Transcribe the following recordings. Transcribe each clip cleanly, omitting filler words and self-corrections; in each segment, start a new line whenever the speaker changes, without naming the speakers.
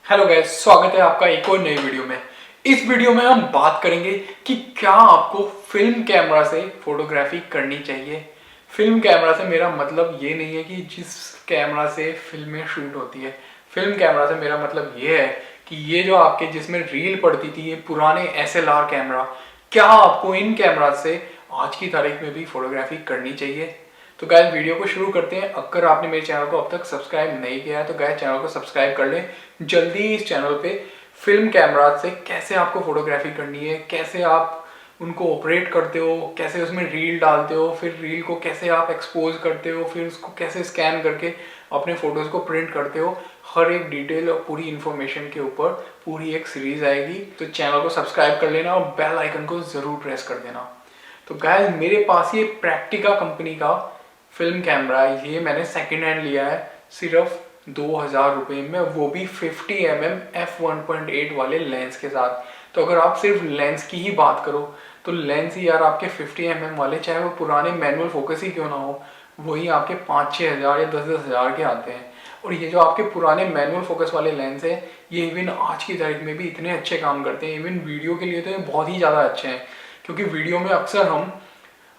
Hello guys, स्वागत है आपका एक और नई वीडियो में। इस वीडियो में हम बात करेंगे कि क्या आपको फिल्म कैमरा से फोटोग्राफी करनी चाहिए। फिल्म कैमरा से मेरा मतलब ये नहीं है कि जिस कैमरा से फिल्में शूट होती है। फिल्म कैमरा से मेरा मतलब ये है कि ये जो आपके जिसमें रील पड़ती थी, ये पुराने एसएलआर कैमरा, क्या आपको इन कैमरा से आज की तारीख में भी फोटोग्राफी करनी चाहिए। तो गाइस वीडियो को शुरू करते हैं। अगर आपने मेरे चैनल को अब तक सब्सक्राइब नहीं किया है तो गाइस चैनल को सब्सक्राइब कर लें। जल्दी इस चैनल पे फिल्म कैमरा से कैसे आपको फोटोग्राफी करनी है, कैसे आप उनको ऑपरेट करते हो, कैसे उसमें रील डालते हो, फिर रील को कैसे आप एक्सपोज करते हो, फिर उसको कैसे स्कैन करके अपने फोटोज को प्रिंट करते हो, हर एक डिटेल और पूरी इंफॉर्मेशन के ऊपर पूरी एक सीरीज आएगी। तो चैनल को सब्सक्राइब कर लेना और बेल आइकन को जरूर प्रेस कर देना। तो गाइस मेरे पास ये प्रैक्टिका कंपनी का फिल्म कैमरा है। ये मैंने सेकेंड हैंड लिया है सिर्फ 2000 रुपये में, वो भी 50 mm f1.8 वाले लेंस के साथ। तो अगर आप सिर्फ लेंस की ही बात करो तो लेंस ही यार आपके 50 mm वाले, चाहे वो पुराने मैनुअल फोकस ही क्यों ना हो, वही आपके 5-6 हज़ार या 10-10 हज़ार के आते हैं। और ये जो आपके पुराने मैनुअल फोकस वाले लेंस है, ये इवन आज की तारीख में भी इतने अच्छे काम करते हैं। इवन वीडियो के लिए तो ये बहुत ही ज़्यादा अच्छे हैं, क्योंकि वीडियो में अक्सर हम,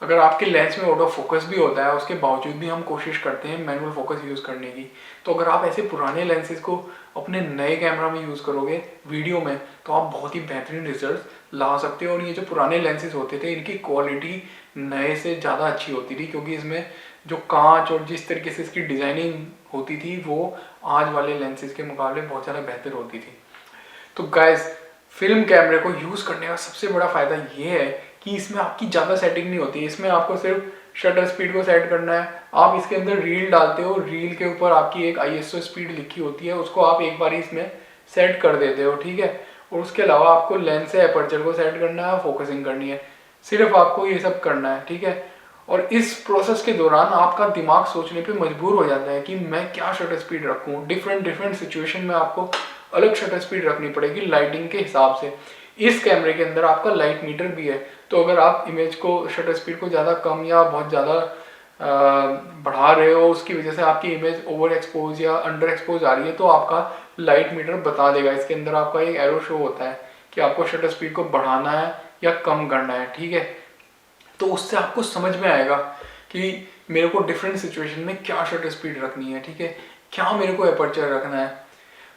अगर आपके लेंस में ऑटो फोकस भी होता है उसके बावजूद भी हम कोशिश करते हैं मैनुअल फोकस यूज़ करने की। तो अगर आप ऐसे पुराने लेंसेज को अपने नए कैमरा में यूज़ करोगे वीडियो में, तो आप बहुत ही बेहतरीन रिजल्ट ला सकते हो। और ये जो पुराने लेंसेज होते थे, इनकी क्वालिटी नए से ज़्यादा अच्छी होती थी, क्योंकि इसमें जो कांच और जिस तरीके से इसकी डिज़ाइनिंग होती थी वो आज वाले लेंसेज के मुकाबले बहुत ज़्यादा बेहतर होती थी। तो गाइस फिल्म कैमरे को यूज़ करने का सबसे बड़ा फ़ायदा ये है कि इसमें आपकी ज़्यादा सेटिंग नहीं होती है। इसमें आपको सिर्फ शटर स्पीड को सेट करना है। आप इसके अंदर रील डालते हो, रील के ऊपर आपकी एक ISO स्पीड लिखी होती है, उसको आप एक बार इसमें सेट कर देते हो, ठीक है। और उसके अलावा आपको लेंस से अपर्चर को सेट करना है, फोकसिंग करनी है, सिर्फ आपको ये सब करना है, ठीक है। और इस प्रोसेस के दौरान आपका दिमाग सोचने पे मजबूर हो जाता है कि मैं क्या शटर स्पीड रखूँ। डिफरेंट डिफरेंट सिचुएशन में आपको अलग शटर स्पीड रखनी पड़ेगी लाइटिंग के हिसाब से। इस कैमरे के अंदर आपका लाइट मीटर भी है, तो अगर आप इमेज को शटर स्पीड को ज़्यादा कम या बहुत ज़्यादा बढ़ा रहे हो, उसकी वजह से आपकी इमेज ओवर एक्सपोज या अंडर एक्सपोज आ रही है, तो आपका लाइट मीटर बता देगा। इसके अंदर आपका एक एरो शो होता है कि आपको शटर स्पीड को बढ़ाना है या कम करना है, ठीक है। तो उससे आपको समझ में आएगा कि मेरे को डिफरेंट सिचुएशन में क्या शटर स्पीड रखनी है, ठीक है, क्या मेरे को अपर्चर रखना है।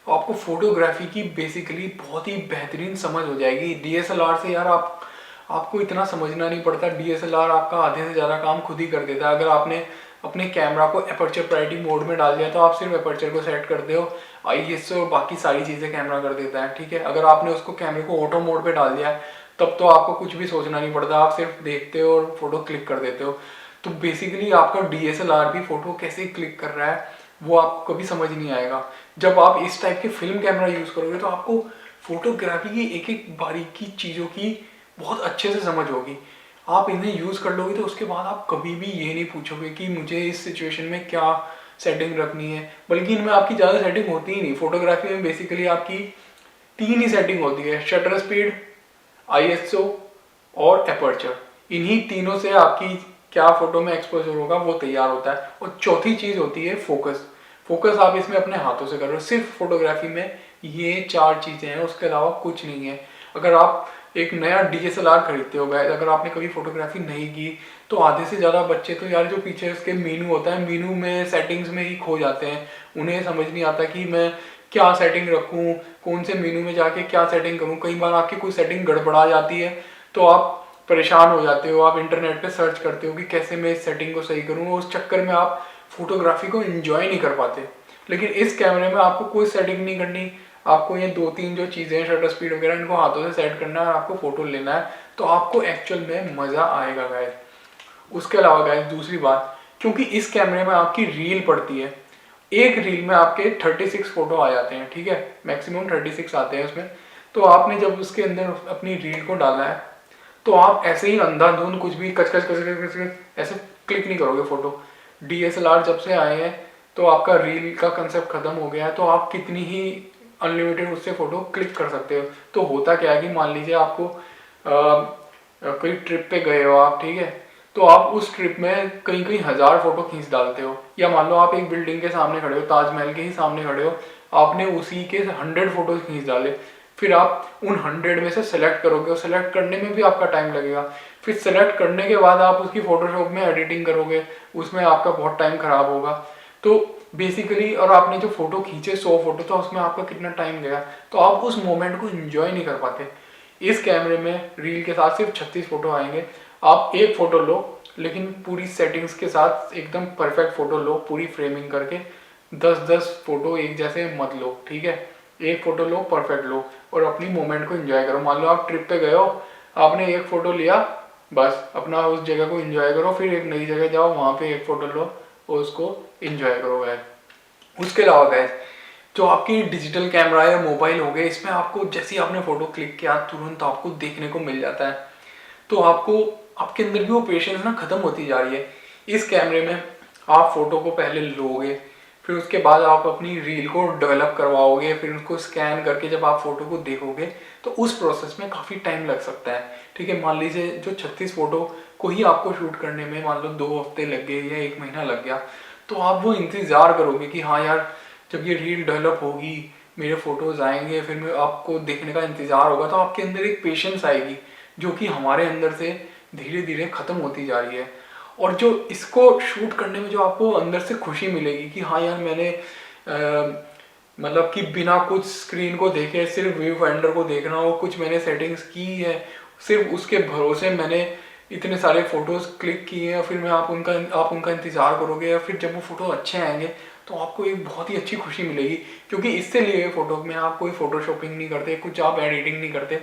तो आपको फोटोग्राफी की बेसिकली बहुत ही बेहतरीन समझ हो जाएगी। DSLR से यार आपको इतना समझना नहीं पड़ता। DSLR आपका आधे से ज़्यादा काम खुद ही कर देता है। अगर आपने अपने कैमरा को अपर्चर प्रायोरिटी मोड में डाल दिया तो आप सिर्फ अपर्चर को सेट करते हो, ISO और बाकी सारी चीज़ें कैमरा कर देता है, ठीक है। अगर आपने उसको कैमरे को ऑटो मोड पे डाल दिया तब तो आपको कुछ भी सोचना नहीं पड़ता, आप सिर्फ देखते हो और फोटो क्लिक कर देते हो। तो बेसिकली आपका DSLR भी फोटो कैसे क्लिक कर रहा है वो आपको कभी समझ नहीं आएगा। जब आप इस टाइप के फिल्म कैमरा यूज़ करोगे तो आपको फोटोग्राफी की एक एक बारीकी चीज़ों की बहुत अच्छे से समझ होगी। आप इन्हें यूज़ कर लोगे तो उसके बाद आप कभी भी ये नहीं पूछोगे कि मुझे इस सिचुएशन में क्या सेटिंग रखनी है, बल्कि इनमें आपकी ज़्यादा सेटिंग होती ही नहीं। फोटोग्राफी में बेसिकली आपकी 3 ही सेटिंग होती है, शटर स्पीड, ISO और अपर्चर। इन्हीं तीनों से आपकी क्या फोटो में एक्सपोजर होगा वो तैयार होता है। और चौथी चीज़ होती है फोकस। फोकस आप इसमें अपने हाथों से कर रहे हो। सिर्फ फोटोग्राफी में ये 4 चीज़ें हैं, उसके अलावा कुछ नहीं है। अगर आप एक नया DSLR खरीदते हो गाइस, अगर आपने कभी फोटोग्राफी नहीं की तो आधे से ज़्यादा बच्चे तो यार जो पीछे उसके मीनू होता है, मीनू में सेटिंग्स में ही खो जाते हैं। उन्हें समझ नहीं आता कि मैं क्या सेटिंग रखूँ, कौन से मेनू में जाके क्या सेटिंग करूँ। कई बार आपकी कोई सेटिंग गड़बड़ा जाती है तो आप परेशान हो जाते हो, आप इंटरनेट पे सर्च करते हो कि कैसे मैं इस सेटिंग को सही करूँ, उस चक्कर में आप फोटोग्राफी को एंजॉय नहीं कर पाते। लेकिन इस कैमरे में आपको कोई सेटिंग नहीं करनी, आपको ये 2-3 जो चीज़ें हैं शटर स्पीड वगैरह, इनको हाथों से सेट करना है और आपको फोटो लेना है, तो आपको एक्चुअल में मज़ा आएगा गाइस। उसके अलावा गाइस दूसरी बात, क्योंकि इस कैमरे में आपकी रील पड़ती है, एक रील में आपके 36 फोटो आ जाते हैं, ठीक है, मैक्सिमम 36 आते हैं उसमें। तो आपने जब उसके अंदर अपनी रील को डाला है तो आप ऐसे ही अंधाधुंध कुछ भी कच कच कच कच कच ऐसे क्लिक नहीं करोगे फोटो। DSLR जब से आए हैं तो आपका रील का कंसेप्ट खत्म हो गया है, तो आप कितनी ही अनलिमिटेड उससे फोटो क्लिक कर सकते हो। तो होता क्या है कि मान लीजिए आपको कोई ट्रिप पे गए हो आप, ठीक है, तो आप उस ट्रिप में कई कई हज़ार फोटो खींच डालते हो। या मान लो आप एक बिल्डिंग के सामने खड़े हो, ताजमहल के ही सामने खड़े हो, आपने उसी के 100 फोटोज खींच डाले, फिर आप उन 100 में से सेलेक्ट करोगे और सेलेक्ट करने में भी आपका टाइम लगेगा। फिर सेलेक्ट करने के बाद आप उसकी फोटोशॉप में एडिटिंग करोगे, उसमें आपका बहुत टाइम खराब होगा। तो बेसिकली, और आपने जो फोटो खींचे 100 फोटो, तो उसमें आपका कितना टाइम गया, तो आप उस मोमेंट को एंजॉय नहीं कर पाते। इस कैमरे में रील के साथ सिर्फ 36 फोटो आएंगे। आप एक फोटो लो, लेकिन पूरी सेटिंग्स के साथ एकदम परफेक्ट फोटो लो, पूरी फ्रेमिंग करके। 10-10 फोटो एक जैसे मत लो, ठीक है। एक फोटो लो, परफेक्ट लो, और अपनी मोमेंट को एंजॉय करो। मान लो आप ट्रिप पे गए हो, आपने एक फोटो लिया, बस अपना उस जगह को एंजॉय करो, फिर एक नई जगह जाओ, वहाँ पे एक फोटो लो और उसको एंजॉय करो गैस। उसके अलावा गैस, जो आपकी डिजिटल कैमरा या मोबाइल हो गए, इसमें आपको जैसे ही आपने फोटो क्लिक किया तुरंत आपको देखने को मिल जाता है। तो आपको, आपके अंदर भी वो पेशेंस ना खत्म होती जा रही है। इस कैमरे में आप फोटो को पहले लोगे, फिर उसके बाद आप अपनी रील को डेवलप करवाओगे, फिर उसको स्कैन करके जब आप फोटो को देखोगे तो उस प्रोसेस में काफ़ी टाइम लग सकता है, ठीक है। मान लीजिए जो 36 फोटो को ही आपको शूट करने में मान लो 2 हफ्ते लग गए या 1 महीना लग गया, तो आप वो इंतज़ार करोगे कि हाँ यार, जब ये रील डेवलप होगी, मेरे फोटोज़ आएंगे, फिर मैं आपको देखने का इंतज़ार होगा, तो आपके अंदर एक पेशेंस आएगी जो कि हमारे अंदर से धीरे धीरे ख़त्म होती जा रही है। और जो इसको शूट करने में जो आपको अंदर से खुशी मिलेगी कि हाँ यार, मैंने मतलब कि बिना कुछ स्क्रीन को देखे, सिर्फ व्यू फाइंडर को देखना हो, कुछ मैंने सेटिंग्स की है, सिर्फ उसके भरोसे मैंने इतने सारे फोटोज़ क्लिक किए हैं, फिर मैं आप उनका इंतज़ार करोगे, या फिर जब वो फ़ोटो अच्छे आएंगे तो आपको एक बहुत ही अच्छी खुशी मिलेगी। क्योंकि इससे लिए हुए फ़ोटो में आप कोई फ़ोटोशॉपिंग नहीं करते, कुछ आप एडिटिंग नहीं करते।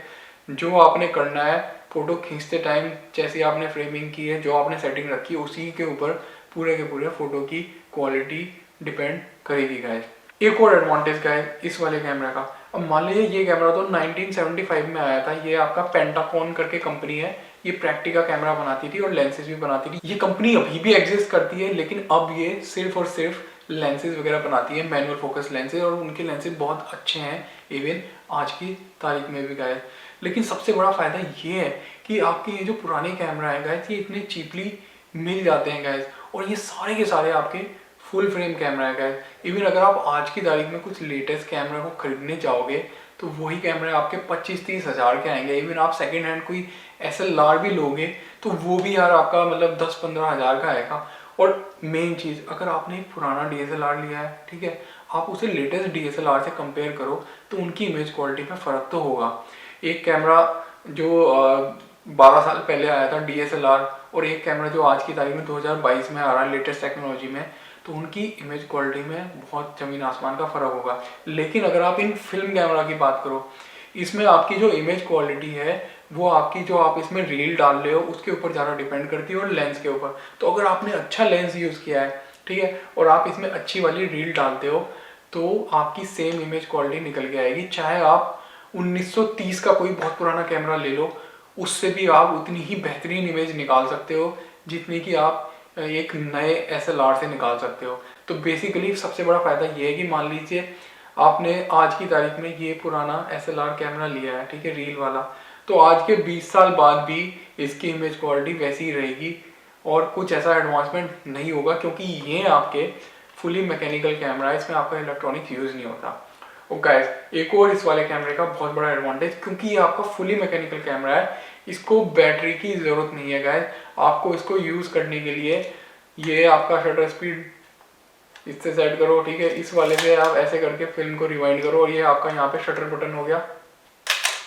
जो आपने करना है, फ़ोटो खींचते टाइम जैसे आपने फ्रेमिंग की है, जो आपने सेटिंग रखी है, उसी के ऊपर पूरे के पूरे फ़ोटो की क्वालिटी डिपेंड करेगी गाइस। एक और एडवांटेज गाइस इस वाले कैमरा का, अब मान लीजिए ये कैमरा तो 1975 में आया था। ये आपका पेंटाफोन करके कंपनी है, ये प्रैक्टिका कैमरा बनाती थी और लेंसेज भी बनाती थी। ये कंपनी अभी भी एग्जिस्ट करती है, लेकिन अब ये सिर्फ और सिर्फ लेंसेज वगैरह बनाती है, मैनुअल फोकस लेंसेज, और उनके लेंसेज बहुत अच्छे हैं इवन आज की तारीख में भी गाइस। लेकिन सबसे बड़ा फ़ायदा ये है कि आपके ये जो पुराने कैमरा है गाइस, ये इतने चीपली मिल जाते हैं गाइस, और ये सारे के सारे आपके फुल फ्रेम कैमरा है गाइस। इवन अगर आप आज की तारीख में कुछ लेटेस्ट कैमरा को खरीदने जाओगे तो वही कैमरे आपके 25-30 हज़ार के आएंगे। इवन आप सेकेंड हैंड कोई SLR भी लोगे तो वो भी यार आपका मतलब 10-15 हज़ार का आएगा। और मेन चीज़, अगर आपने एक पुराना DSLR लिया है, ठीक है, आप उसे लेटेस्ट DSLR से कंपेयर करो तो उनकी इमेज क्वालिटी में फ़र्क तो होगा। एक कैमरा जो 12 साल पहले आया था DSLR, और एक कैमरा जो आज की तारीख में 2022 में आ रहा है लेटेस्ट टेक्नोलॉजी में, तो उनकी इमेज क्वालिटी में बहुत ज़मीन आसमान का फ़र्क होगा। लेकिन अगर आप इन फिल्म कैमरा की बात करो, इसमें आपकी जो इमेज क्वालिटी है वो आपकी जो आप इसमें रील डाल रहे हो उसके ऊपर ज़्यादा डिपेंड करती है, और लेंस के ऊपर। तो अगर आपने अच्छा लेंस यूज़ किया है, ठीक है, और आप इसमें अच्छी वाली रील डालते हो, तो आपकी सेम इमेज क्वालिटी निकल के आएगी। चाहे आप 1930 का कोई बहुत पुराना कैमरा ले लो, उससे भी आप उतनी ही बेहतरीन इमेज निकाल सकते हो जितनी कि आप एक नए SLR से निकाल सकते हो। तो बेसिकली सबसे बड़ा फ़ायदा ये है कि मान लीजिए आपने आज की तारीख में ये पुराना SLR कैमरा लिया है, ठीक है, रील वाला, तो आज के 20 साल बाद भी इसकी इमेज क्वालिटी वैसी ही रहेगी और कुछ ऐसा एडवांसमेंट नहीं होगा, क्योंकि ये आपके फुली मैकेनिकल कैमरा है, इसमें आपका इलेक्ट्रॉनिक यूज़ नहीं होता। और गाइस, एक और इस वाले कैमरे का बहुत बड़ा एडवांटेज, क्योंकि ये आपका फुली मैकेनिकल कैमरा है, इसको बैटरी की ज़रूरत नहीं है गाइस। आपको इसको यूज़ करने के लिए ये आपका शटर स्पीड इससे सेट करो, ठीक है, इस वाले से आप ऐसे करके फिल्म को रिवाइंड करो, और ये आपका यहाँ पे शटर बटन हो गया,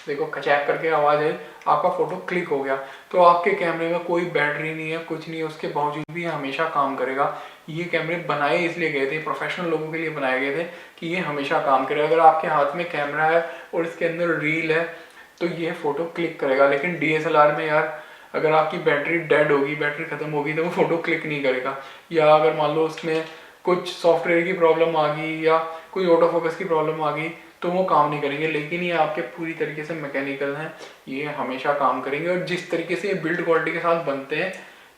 देखो खचैक करके आवाज़ आई, आपका फोटो क्लिक हो गया। तो आपके कैमरे में कोई बैटरी नहीं है, कुछ नहीं है, उसके बावजूद भी ये हमेशा काम करेगा। ये कैमरे बनाए इसलिए गए थे, प्रोफेशनल लोगों के लिए बनाए गए थे कि ये हमेशा काम करेगा। अगर आपके हाथ में कैमरा है और इसके अंदर रील है तो ये फ़ोटो क्लिक करेगा। लेकिन DSLR में यार, अगर आपकी बैटरी डेड होगी, बैटरी ख़त्म होगी, तो वो फ़ोटो क्लिक नहीं करेगा। या अगर मान लो उसमें कुछ सॉफ्टवेयर की प्रॉब्लम आ गई या कोई ऑटो फोकस की प्रॉब्लम आ गई तो वो काम नहीं करेंगे। लेकिन ये आपके पूरी तरीके से मैकेनिकल हैं, ये हमेशा काम करेंगे, और जिस तरीके से ये बिल्ड क्वालिटी के साथ बनते हैं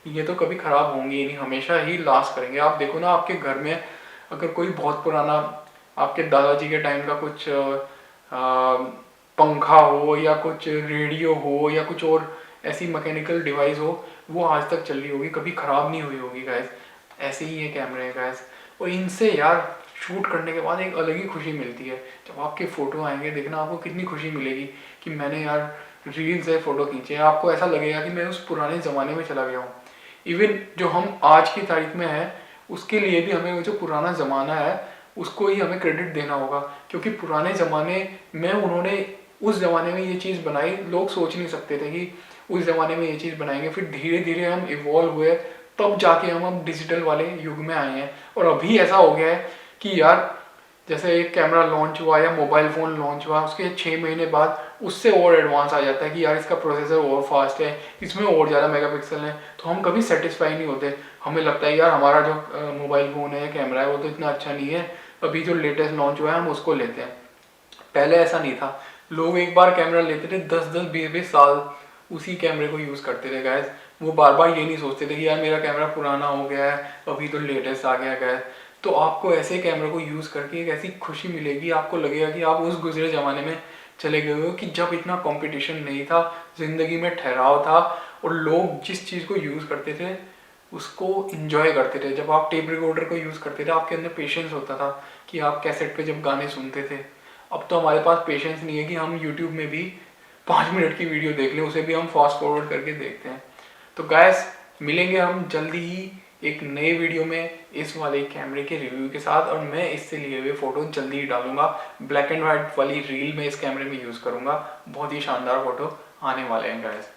ये तो कभी ख़राब होंगे ही नहीं, हमेशा ही लास्ट करेंगे। आप देखो ना, आपके घर में अगर कोई बहुत पुराना आपके दादाजी के टाइम का कुछ पंखा हो या कुछ रेडियो हो या कुछ और ऐसी मैकेनिकल डिवाइस हो, वो आज तक चल रही होगी, कभी ख़राब नहीं हुई होगी गाइस। ऐसे ही ये कैमरे हैं गाइस, और इनसे यार शूट करने के बाद एक अलग ही खुशी मिलती है। जब आपके फ़ोटो आएंगे देखना आपको कितनी खुशी मिलेगी कि मैंने यार रील से फ़ोटो खींचे हैं। आपको ऐसा लगेगा कि मैं उस पुराने ज़माने में चला गया हूँ। इवन जो हम आज की तारीख में हैं उसके लिए भी हमें वो जो पुराना ज़माना है उसको ही हमें क्रेडिट देना होगा, क्योंकि पुराने ज़माने में उन्होंने उस ज़माने में ये चीज़ बनाई। लोग सोच नहीं सकते थे कि उस ज़माने में ये चीज़ बनाएंगे। फिर धीरे धीरे हम इवॉल्व हुए, तब जाके हम अब डिजिटल वाले युग में आए हैं। और अभी ऐसा हो गया है कि यार जैसे एक कैमरा लॉन्च हुआ या मोबाइल फ़ोन लॉन्च हुआ, उसके 6 महीने बाद उससे और एडवांस आ जाता है कि यार इसका प्रोसेसर और फास्ट है, इसमें और ज़्यादा मेगापिक्सल है। तो हम कभी सेटिस्फाई नहीं होते। हमें लगता है यार हमारा जो मोबाइल फ़ोन है या कैमरा है वो तो इतना अच्छा नहीं है, अभी जो लेटेस्ट लॉन्च हुआ है हम उसको लेते हैं। पहले ऐसा नहीं था। लोग एक बार कैमरा लेते थे 10-10 20-20 साल उसी कैमरे को यूज़ करते थे गैस। वो बार बार ये नहीं सोचते थे कि यार मेरा कैमरा पुराना हो गया है, अभी तो लेटेस्ट आ गया गैस। तो आपको ऐसे कैमरे को यूज़ करके एक ऐसी खुशी मिलेगी, आपको लगेगा कि आप उस गुजरे ज़माने में चले गए हो कि जब इतना कंपटीशन नहीं था, ज़िंदगी में ठहराव था और लोग जिस चीज़ को यूज़ करते थे उसको इंजॉय करते थे। जब आप टेप रिकॉर्डर को यूज़ करते थे आपके अंदर पेशेंस होता था कि आप कैसेट पे जब गाने सुनते थे। अब तो हमारे पास पेशेंस नहीं है कि हम यूट्यूब में भी 5 मिनट की वीडियो देख लें, उसे भी हम फास्ट फॉरवर्ड करके देखते हैं। तो गैस मिलेंगे हम जल्दी ही एक नए वीडियो में इस वाले कैमरे के रिव्यू के साथ, और मैं इससे लिए हुए फ़ोटो जल्दी ही डालूंगा। ब्लैक एंड वाइट वाली रील में इस कैमरे में यूज़ करूंगा। बहुत ही शानदार फ़ोटो आने वाले हैं गैस।